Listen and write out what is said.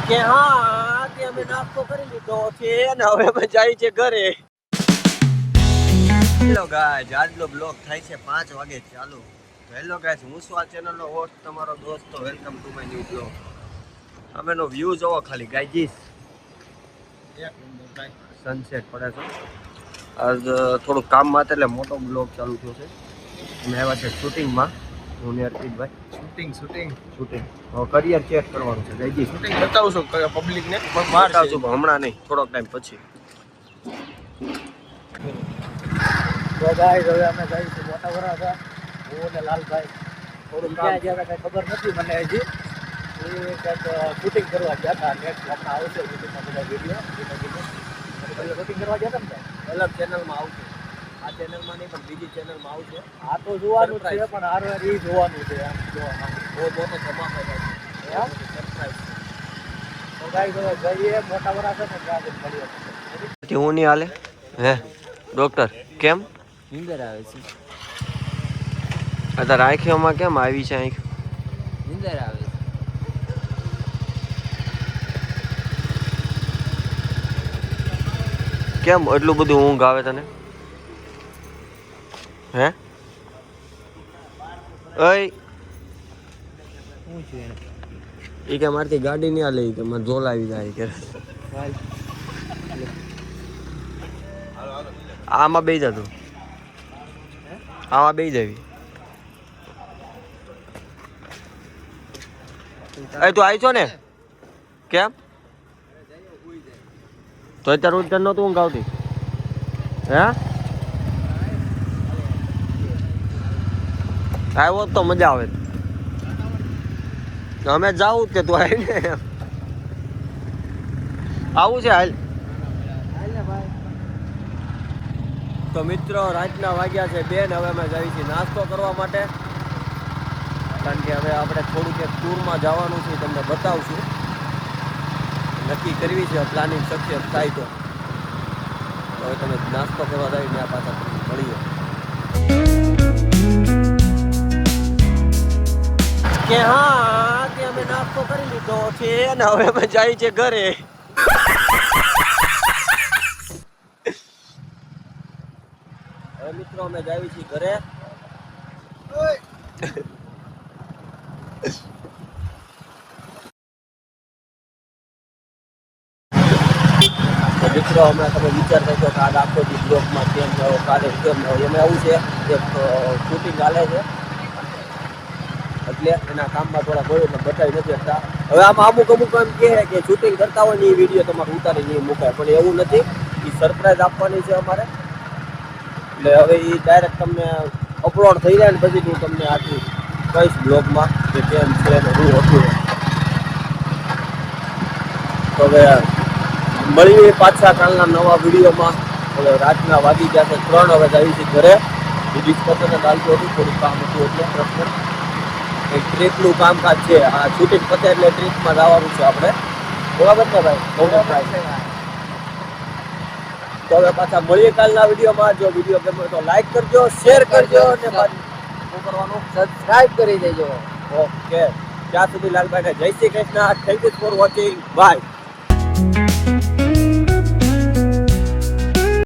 કે હા કે અમે નાસ્તો કરી લીધો છે ને હવે અમે જાય છે ઘરે. હેલો ગાઈસ, આજનો બ્લોગ થાય છે 5 વાગે ચાલુ. હેલો ગાઈસ, હું સ્વા ચેનલનો હોસ્ટ તમારો દોસ્તો. Welcome to my new blog. અમેનો વ્યૂ જોવો ખાલી ગાઈજીસ, એક નંબર ગાઈસ. સનસેટ પડે છે. આજ થોડું કામમાં એટલે મોટો બ્લોગ ચાલુ થયો છે. અમે આવ્યા છે શૂટિંગમાં. હું ને અર્પિતભાઈ શૂટિંગ કરિયર ચેક કરવાનું છે. ગાઈજી શૂટિંગ બતાવશો પબ્લિકને? બતાવશું પણ હમણાં નહીં, થોડોક ટાઈમ પછી. તો ગાઈસ હવે અમે જઈએ છીએ મોટા વરાછા. હું ને લાલભાઈ થોડું કામ જ્યાં કઈ ખબર નથી મને હજી. એ કંઈક શૂટિંગ કરવા ગયા હતા. નેક્સ્ટ હમણાં આવશે શૂટિંગમાં બધા વિડીયો શૂટિંગ કરવા ગયા હતા ને અલગ ચેનલમાં આવશે. આ ચેનલમાં નહીં પણ બીજી ચેનલમાં આવશે. આ તો જોવાનું છે પણ હાર વાર એ જોવાનું છે. આમ જોવા બહુ મોટો ધમાકો થાય એમ સરપ્રાઈઝ. તો ગાઈસ હવે જઈએ મોટા વરાછા ને ત્યાં જઈને મળીએ. હું નહીં હાલે હે ડોક્ટર? કેમ નીંદર આવે છે? અત્યારે આંખોમાં કેમ આવી છે? આંખ નીંદર આવે છે. કેમ એટલું બધું ઊંઘ આવે તને? હે ઓય શું છે એ કે મારથી ગાડી નહીં હાલે, કે મારે ઝોલ આવી જાય કે આમાં બેસી જતું, આમાં બેસી જવી. એ તું આવી છો ને? કેમ તો અત્યારે ઉત્તર નહોતું ઊંઘ આવતી? હે આવ્યો તો મજા આવે. અમે જાવું કે તું આવી ને આવું છે હાલ. તો મિત્રો રાતના વાગ્યા છે 2 ને હવે અમે જઈએ છીએ નાસ્તો કરવા માટે. કારણ કે હવે આપણે થોડુંક એક ટૂરમાં જવાનું છે, તમને બતાવશું. નક્કી કરવી છે, પ્લાનિંગ સક્સેસ થાય તો હવે તમે નાસ્તો કરવા જાય ત્યાં પાછા મળીએ. કે હા કે અમે નાસ્તો કરી લીધો છે ને હવે અમે જાય છે ઘરે. હવે મિત્રો અમે જાય છીએ ઘરે. મિત્રો અમે તમે વિચાર કરશો કે આજ આખો દી બ્લોકમાં કેમ રહ્યો, કાલે કેમ રહ્યો. એમાં આવું છે એક શૂટિંગ ચાલે છે એટલે એના કામમાં થોડા હોય એટલે બતાવી નથી શકતા. હવે આમાં અમુક એમ કહે કે શૂટિંગ કરતા હોય ને એ વિડીયો તમારે ઉતારી નહીં મુકાય, પણ એવું નથી. એ સરપ્રાઈઝ આપવાની છે અમારે. એટલે હવે એ ડાયરેક્ટ તમને અપલોડ થઈ જાય ને પછી હું તમને આખી કહીશ બ્લોગમાં કે કેમ છે ને શું હતું. તો હવે મળીએ પાછા કાલના નવા વિડીયોમાં. હવે રાતના વાગી ગયા છે 3. હવે જઈએ છીએ ઘરે. ડિસ્કશન ચાલતું હતું, થોડું કામ હતું એટલે પ્રશ્ન એક ટ્રીપનું કામકાજ છે. આ શૂટિંગ પતે એટલે ટ્રીપમાં જવાનું છે આપણે, બરાબર ને ભાઈ? તો હવે પાછા મળીએ કાલના વિડીયોમાં. જો વિડીયો ગમે તો લાઈક કરજો, શેર કરજો અને શું કરવાનું? સબસ્ક્રાઇબ કરી દેજો. ઓકે, ત્યાં સુધી લાલભાઈને જય Shri Krishna. Thank you for watching. By.